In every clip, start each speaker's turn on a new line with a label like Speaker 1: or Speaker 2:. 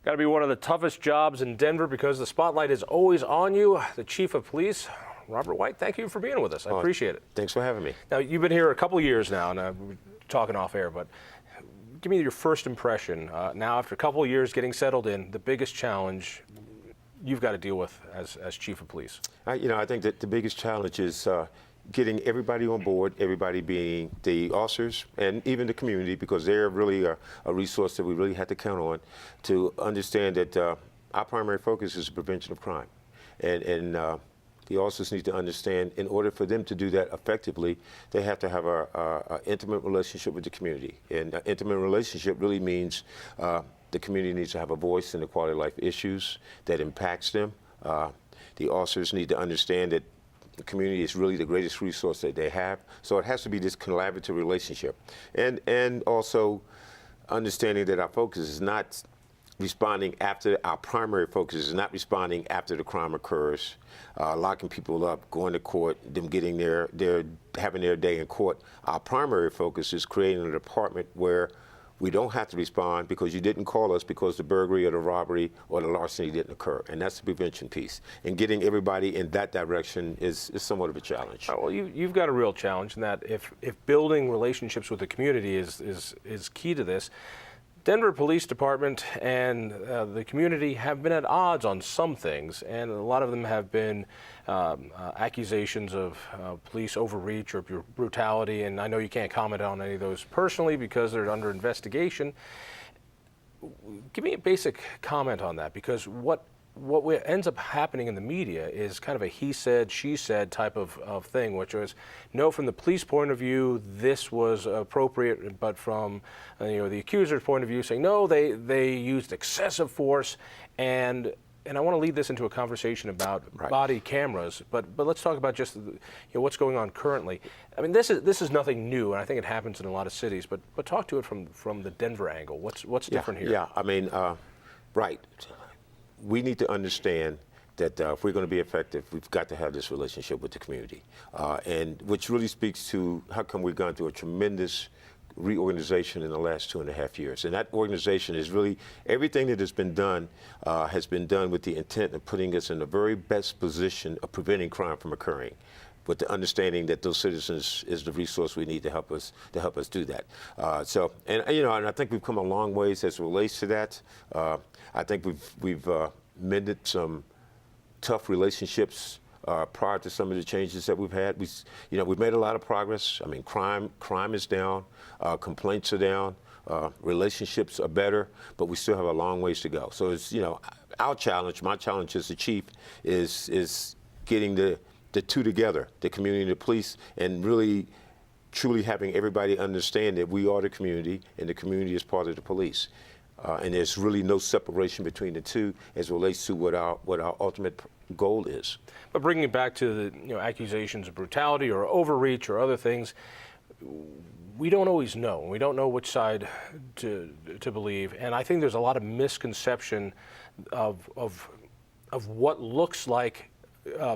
Speaker 1: Got to be one of the toughest jobs in Denver because the spotlight is always on you. The Chief of Police, Robert White, thank you for being with us. I appreciate it.
Speaker 2: Thanks for having me.
Speaker 1: Now, you've been here a couple of years now, and we're talking off air, but give me your first impression. Now, after a couple of years getting settled in, the biggest challenge you've got to deal with as Chief of Police.
Speaker 2: I think that the biggest challenge is getting everybody on board, everybody being the officers and even the community, because they're really a resource that we really have to count on to understand that our primary focus is the prevention of crime. And the officers need to understand, in order for them to do that effectively, they have to have an intimate relationship with the community. And an intimate relationship really means the community needs to have a voice in the quality of life issues that impacts them. The officers need to understand that the community is really the greatest resource that they have. So it has to be this collaborative relationship. And also understanding that our focus is not responding after, our primary focus is not responding after the crime occurs, locking people up, going to court, them getting having their day in court. Our primary focus is creating a department where we don't have to respond because you didn't call us because the burglary or the robbery or the larceny didn't occur. And that's the prevention piece. And getting everybody in that direction is somewhat of a challenge.
Speaker 1: Well, you've got a real challenge in that if building relationships with the community is key to this, Denver Police Department and the community have been at odds on some things, and a lot of them have been accusations of police overreach or brutality, and I know you can't comment on any of those personally because they're under investigation. Give me a basic comment on that, because what ends up happening in the media is kind of a he said, she said type of thing, which was, no, from the police point of view, this was appropriate, but from the accuser's point of view, saying, no, they used excessive force. And I want to lead this into a conversation about body cameras, but let's talk about just what's going on currently. I mean, this is nothing new, and I think it happens in a lot of cities, but talk to it from the Denver angle. What's different here?
Speaker 2: Yeah, I mean, right. We need to understand that if we're going to be effective, we've got to have this relationship with the community, and which really speaks to how come we've gone through a tremendous reorganization in the last 2.5 years. And that organization is really, everything that has been done with the intent of putting us in the very best position of preventing crime from occurring, with the understanding that those citizens is the resource we need to help us do that. And I think we've come a long ways as it relates to that. I think we've mended some tough relationships prior to some of the changes that we've had. We've made a lot of progress. I mean, crime is down, complaints are down, relationships are better, but we still have a long ways to go. So it's our challenge, my challenge as the chief, is getting the two together, the community and the police, and really truly having everybody understand that we are the community and the community is part of the police. And there's really no separation between the two as it relates to what our ultimate goal is.
Speaker 1: But bringing it back to the accusations of brutality or overreach or other things, we don't always know. We don't know which side to believe, and I think there's a lot of misconception of what looks like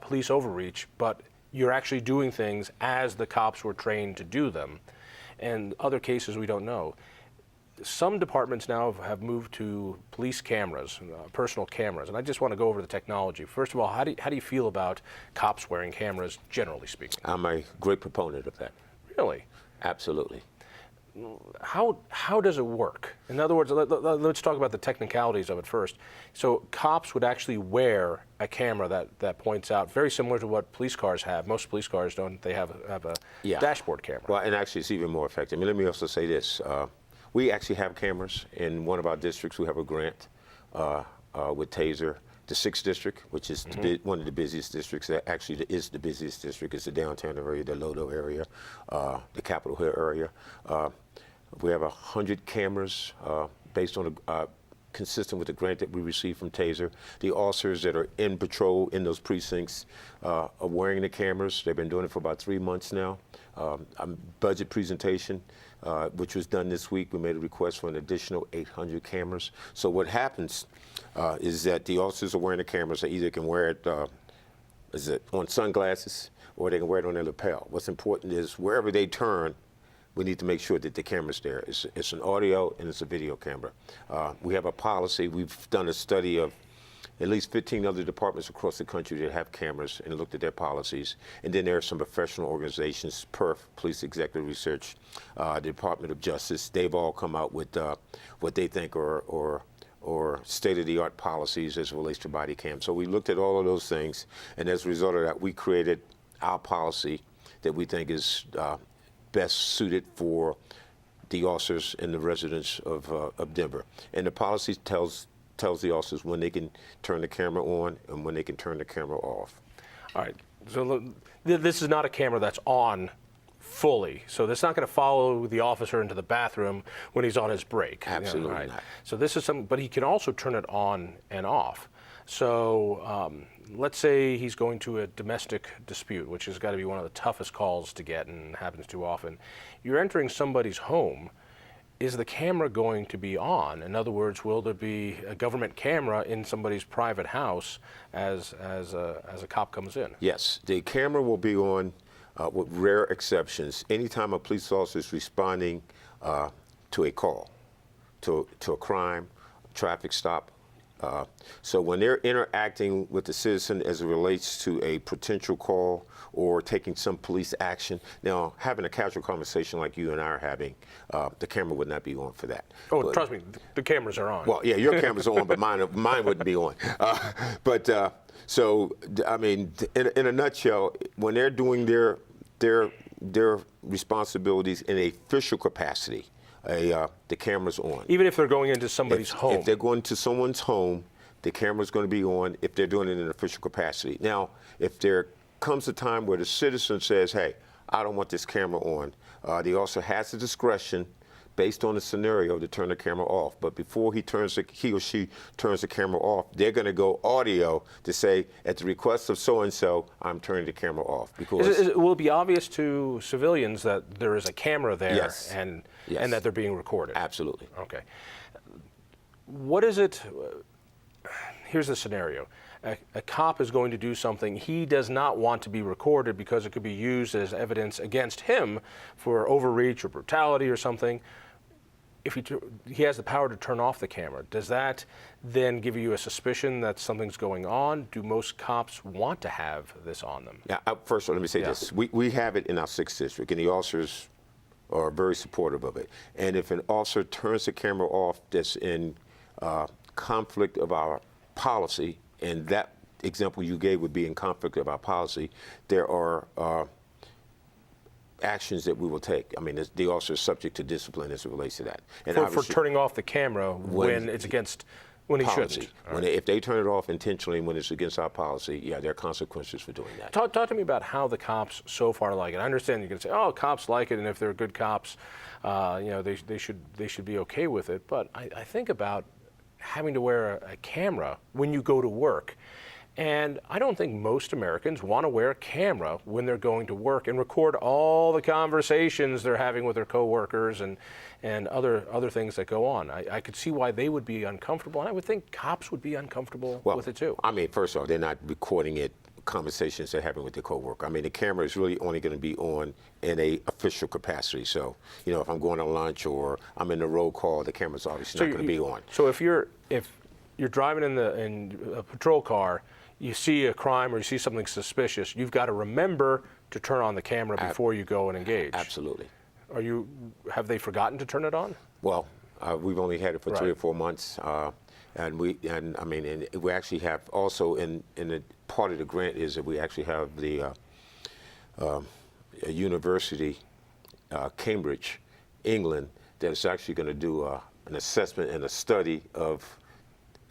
Speaker 1: police overreach, but you're actually doing things as the cops were trained to do them. And other cases we don't know. Some departments now have moved to police cameras, personal cameras, and I just want to go over the technology. First of all, how do you feel about cops wearing cameras, generally speaking?
Speaker 2: I'm a great proponent of that.
Speaker 1: Really?
Speaker 2: Absolutely.
Speaker 1: How does it work? In other words, let's talk about the technicalities of it first. So cops would actually wear a camera that points out, very similar to what police cars have. Most police cars don't. They have a dashboard camera.
Speaker 2: Well, and actually it's even more effective. I mean, let me also say this. We actually have cameras in one of our districts. We have a grant with TASER. The 6th district, which is one of the busiest districts, that actually is the busiest district. It's the downtown area, the Lodo area, the Capitol Hill area. We have 100 cameras based on consistent with the grant that we received from TASER. The officers that are in patrol in those precincts are wearing the cameras. They've been doing it for about 3 months now. Budget presentation, which was done this week, we made a request for an additional 800 cameras. So what happens is that the officers are wearing the cameras. They either can wear it on sunglasses or they can wear it on their lapel. What's important is wherever they turn, we need to make sure that the camera's there. It's an audio and it's a video camera. We have a policy. We've done a study of at least 15 other departments across the country that have cameras and looked at their policies. And then there are some professional organizations, PERF, Police Executive Research, the Department of Justice. They've all come out with what they think are state-of-the-art policies as it relates to body cam. So we looked at all of those things, and as a result of that, we created our policy that we think is best suited for the officers and the residents of Denver. And the policy tells the officers when they can turn the camera on and when they can turn the camera off.
Speaker 1: All right. So this is not a camera that's on fully. So that's not going to follow the officer into the bathroom when he's on his break.
Speaker 2: Absolutely not.
Speaker 1: So this is something, but he can also turn it on and off. So let's say he's going to a domestic dispute, which has got to be one of the toughest calls to get and happens too often. You're entering somebody's home. Is the camera going to be on? In other words, will there be a government camera in somebody's private house as a cop comes in?
Speaker 2: Yes, the camera will be on with rare exceptions. Anytime a police officer is responding to a call, to a crime, traffic stop. So when they're interacting with the citizen as it relates to a potential call or taking some police action, now having a casual conversation like you and I are having, the camera would not be on for that.
Speaker 1: Oh, but, trust me, the cameras are on.
Speaker 2: Well, yeah, your camera's on, but mine wouldn't be on. So, I mean, in a nutshell, when they're doing their responsibilities in a official capacity, the camera's on.
Speaker 1: Even if they're going into somebody's home?
Speaker 2: If they're going to someone's home, the camera's going to be on if they're doing it in an official capacity. Now, if there comes a time where the citizen says, hey, I don't want this camera on, the officer has the discretion based on the scenario to turn the camera off. But before he or she turns the camera off, they're going to go audio to say, at the request of so-and-so, I'm turning the camera off. Because
Speaker 1: will it be obvious to civilians that there is a camera there?
Speaker 2: Yes.
Speaker 1: And
Speaker 2: Yes.
Speaker 1: that they're being recorded?
Speaker 2: Absolutely.
Speaker 1: Okay. What is it? Here's the scenario. A cop is going to do something he does not want to be recorded because it could be used as evidence against him for overreach or brutality or something. If he has the power to turn off the camera, does that then give you a suspicion that something's going on? Do most cops want to have this on them?
Speaker 2: Yeah, first of all, let me say this. We have it in our 6th district, and the officers are very supportive of it. And if an officer turns the camera off that's in conflict of our policy, and that example you gave would be in conflict of our policy, there are actions that we will take. I mean, the officer is subject to discipline as it relates to that. And
Speaker 1: for turning off the camera when it's against, when he
Speaker 2: policy.
Speaker 1: shouldn't?
Speaker 2: If they turn it off intentionally when it's against our policy, yeah, there are consequences for doing that.
Speaker 1: Talk to me about how the cops so far like it. I understand you're going to say, oh, cops like it, and if they're good cops, they should be okay with it. But I think about having to wear a camera when you go to work. And I don't think most Americans want to wear a camera when they're going to work and record all the conversations they're having with their coworkers and other things that go on. I could see why they would be uncomfortable, and I would think cops would be uncomfortable with it too.
Speaker 2: I mean, first of all, they're not recording it, conversations they're having with their coworker. I mean, the camera is really only going to be on in a official capacity. So, if I'm going to lunch or I'm in a roll call, the camera's obviously not going to be on.
Speaker 1: So if you're driving in a patrol car, you see a crime or you see something suspicious, you've got to remember to turn on the camera before you go and engage.
Speaker 2: Absolutely.
Speaker 1: Have they forgotten to turn it on?
Speaker 2: Well, we've only had it for 3 or 4 months, and we actually have also in the part of the grant is that we actually have the a university, Cambridge, England, that is actually going to do an assessment and a study of.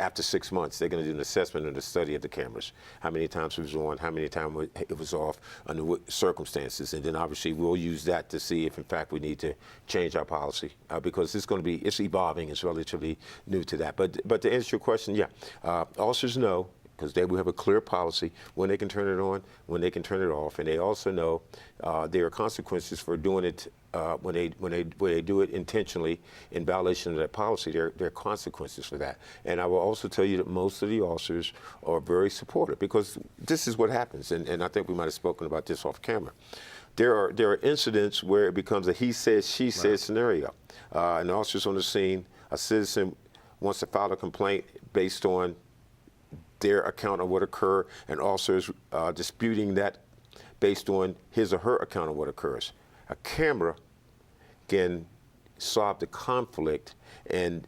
Speaker 2: After 6 months, they're going to do an assessment and a study of the cameras. How many times it was on, how many times it was off, under what circumstances. And then obviously we'll use that to see if in fact we need to change our policy because it's evolving, it's relatively new to that. But to answer your question, yeah, officers know, because they will have a clear policy when they can turn it on, when they can turn it off, and they also know there are consequences for doing it when they do it intentionally in violation of that policy. There are consequences for that. And I will also tell you that most of the officers are very supportive because this is what happens, and I think we might have spoken about this off camera. there are incidents where it becomes a he said, she said scenario. An officer's on the scene, a citizen wants to file a complaint based on their account of what occurred, and officers disputing that based on his or her account of what occurs. A camera can solve the conflict and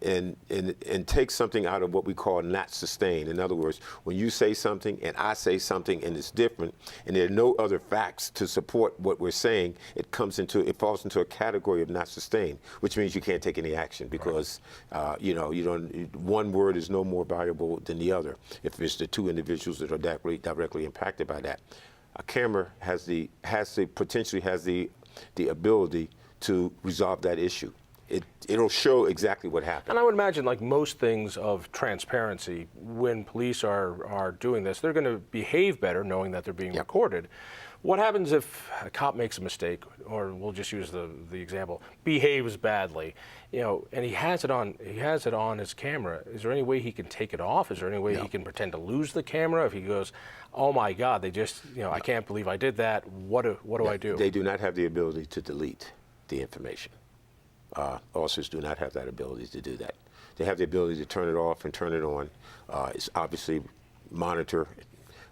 Speaker 2: take something out of what we call not sustained. In other words, when you say something and I say something and it's different, and there are no other facts to support what we're saying, it falls into a category of not sustained, which means you can't take any action because one word is no more valuable than the other if it's the two individuals that are directly impacted by that. A camera potentially has the ability to resolve that issue. It'll show exactly what happened.
Speaker 1: And I would imagine, like most things of transparency, when police are doing this, they're going to behave better knowing that they're being recorded. What happens if a cop makes a mistake, or we'll just use the example, behaves badly, and he has it on his camera? Is there any way he can take it off? Is there any way he can pretend to lose the camera if he goes, oh my God, they just, I can't believe I did that. What do I do?
Speaker 2: They do not have the ability to delete the information. Officers do not have that ability to do that. They have the ability to turn it off and turn it on. It's obviously monitored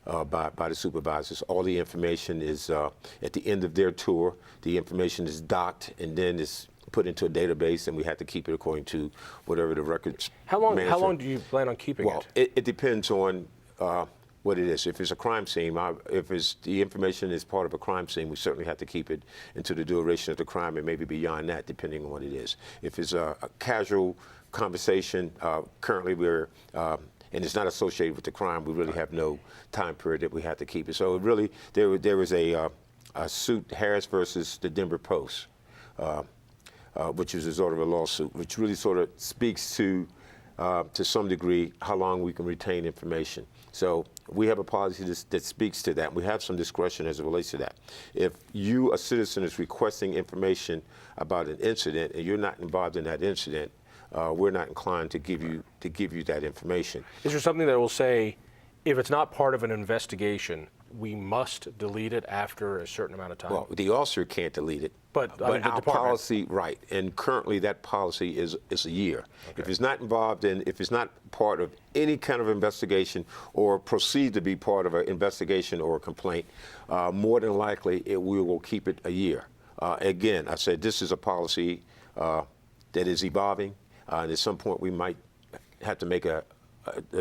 Speaker 2: by the supervisors. All the information is at the end of their tour. The information is docked and then it's put into a database, and we have to keep it according to whatever the records.
Speaker 1: How long do you plan on keeping it?
Speaker 2: Well, it depends on what it is. If it's a crime scene, if the information is part of a crime scene, we certainly have to keep it into the duration of the crime and maybe beyond that, depending on what it is. If it's a casual conversation, currently and it's not associated with the crime, we really have no time period that we have to keep it. So there was a suit, Harris versus the Denver Post, which is a sort of a lawsuit, which really sort of speaks to some degree how long we can retain information. So we have a policy that speaks to that. We have some discretion as it relates to that. If a citizen, is requesting information about an incident and you're not involved in that incident, we're not inclined to give you that information.
Speaker 1: Is there something that will say, if it's not part of an investigation, we must delete it after a certain amount of time?
Speaker 2: Well, the officer can't delete it.
Speaker 1: But
Speaker 2: our policy, right, and currently that policy is a year. Okay. If it's not involved if it's not part of any kind of investigation or proceed to be part of an investigation or a complaint, more than likely we will keep it a year. Again, I said this is a policy that is evolving, and at some point we might have to make a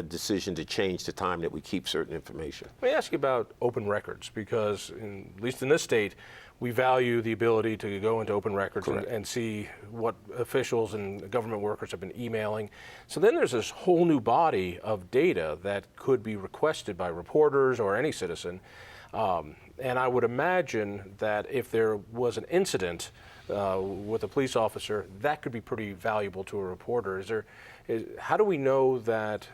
Speaker 2: decision to change the time that we keep certain information.
Speaker 1: Let me ask you about open records, because at least in this state, we value the ability to go into open records and see what officials and government workers have been emailing. So then there's this whole new body of data that could be requested by reporters or any citizen. And I would imagine that if there was an incident with a police officer, that could be pretty valuable to a reporter. How do we know that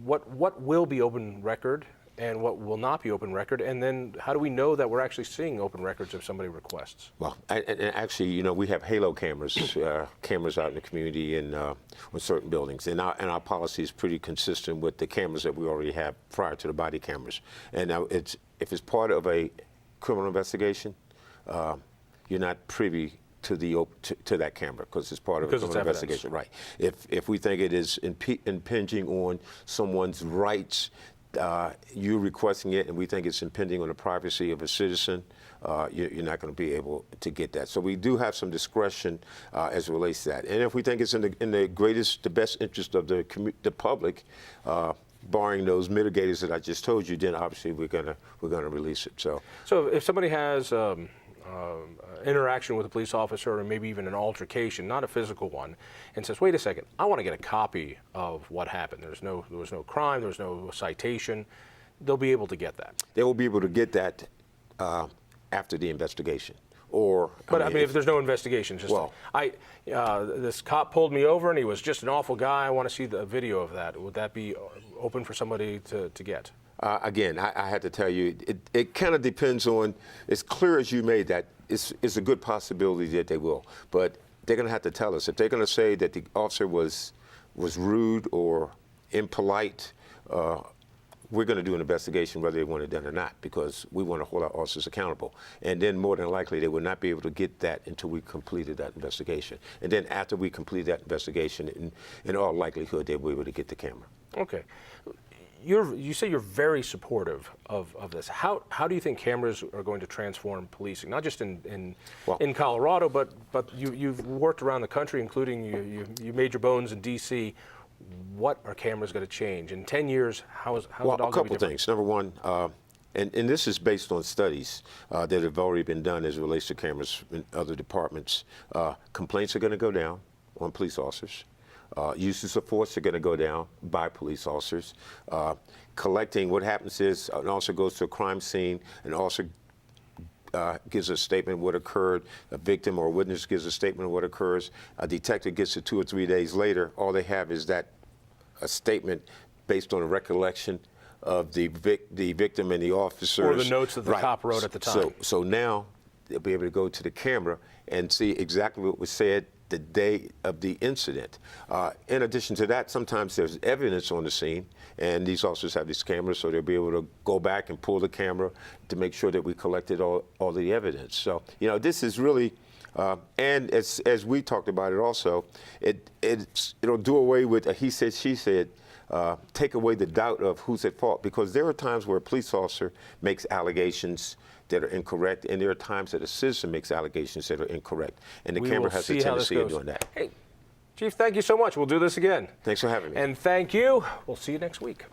Speaker 1: what will be open record and what will not be open record, and then how do we know that we're actually seeing open records if somebody requests?
Speaker 2: Well, and actually, we have halo cameras, cameras out in the community and on certain buildings, and our policy is pretty consistent with the cameras that we already have prior to the body cameras. And now, if it's part of a criminal investigation, you're not privy to that camera because it's part of a criminal investigation, right? If we think it is impinging on someone's rights, you're requesting it, and we think it's impinging on the privacy of a citizen, you're not going to be able to get that. So we do have some discretion as it relates to that. And if we think it's in the best interest of the public, barring those mitigators that I just told you, then obviously we're gonna release it. So
Speaker 1: if somebody has interaction with a police officer, or maybe even an altercation, not a physical one, and says, wait a second, I want to get a copy of what happened. There was no crime, there was no citation. They'll be able to get that.
Speaker 2: They will be able to get that after the investigation.
Speaker 1: But if there's no investigation, this cop pulled me over and he was just an awful guy, I want to see the video of that. Would that be open for somebody to get?
Speaker 2: Again, I had to tell you, it kind of depends on, as clear as you made that, it's a good possibility that they will. But they're going to have to tell us. If they're going to say that the officer was rude or impolite, we're going to do an investigation whether they want it done or not, because we want to hold our officers accountable. And then more than likely, they will not be able to get that until we completed that investigation. And then after we complete that investigation, in all likelihood, they'll be able to get the camera.
Speaker 1: Okay. You say you're very supportive of this. How do you think cameras are going to transform policing? Not just in Colorado, but you've worked around the country, including you made your bones in D.C. What are cameras going to change in 10 years? How's it all going to be different?
Speaker 2: A couple things. Number one, and this is based on studies that have already been done as it relates to cameras in other departments. Complaints are going to go down on police officers. Uses of force are going to go down by police officers. Collecting, what happens is an officer goes to a crime scene, an officer gives a statement of what occurred, a victim or a witness gives a statement of what occurs, a detective gets it 2 or 3 days later. All they have is a statement based on a recollection of the victim and the officers.
Speaker 1: Or the notes that the cop wrote at the time.
Speaker 2: So now they'll be able to go to the camera and see exactly what was said the day of the incident. In addition to that, sometimes there's evidence on the scene, and these officers have these cameras, so they'll be able to go back and pull the camera to make sure that we collected all the evidence. So, this is really, and as we talked about it also, it'll do away with a he said, she said, take away the doubt of who's at fault, because there are times where a police officer makes allegations that are incorrect, and there are times that a citizen makes allegations that are incorrect, and the camera has a tendency of doing that.
Speaker 1: Hey, Chief, thank you so much. We'll do this again.
Speaker 2: Thanks for having me.
Speaker 1: And thank you. We'll see you next week.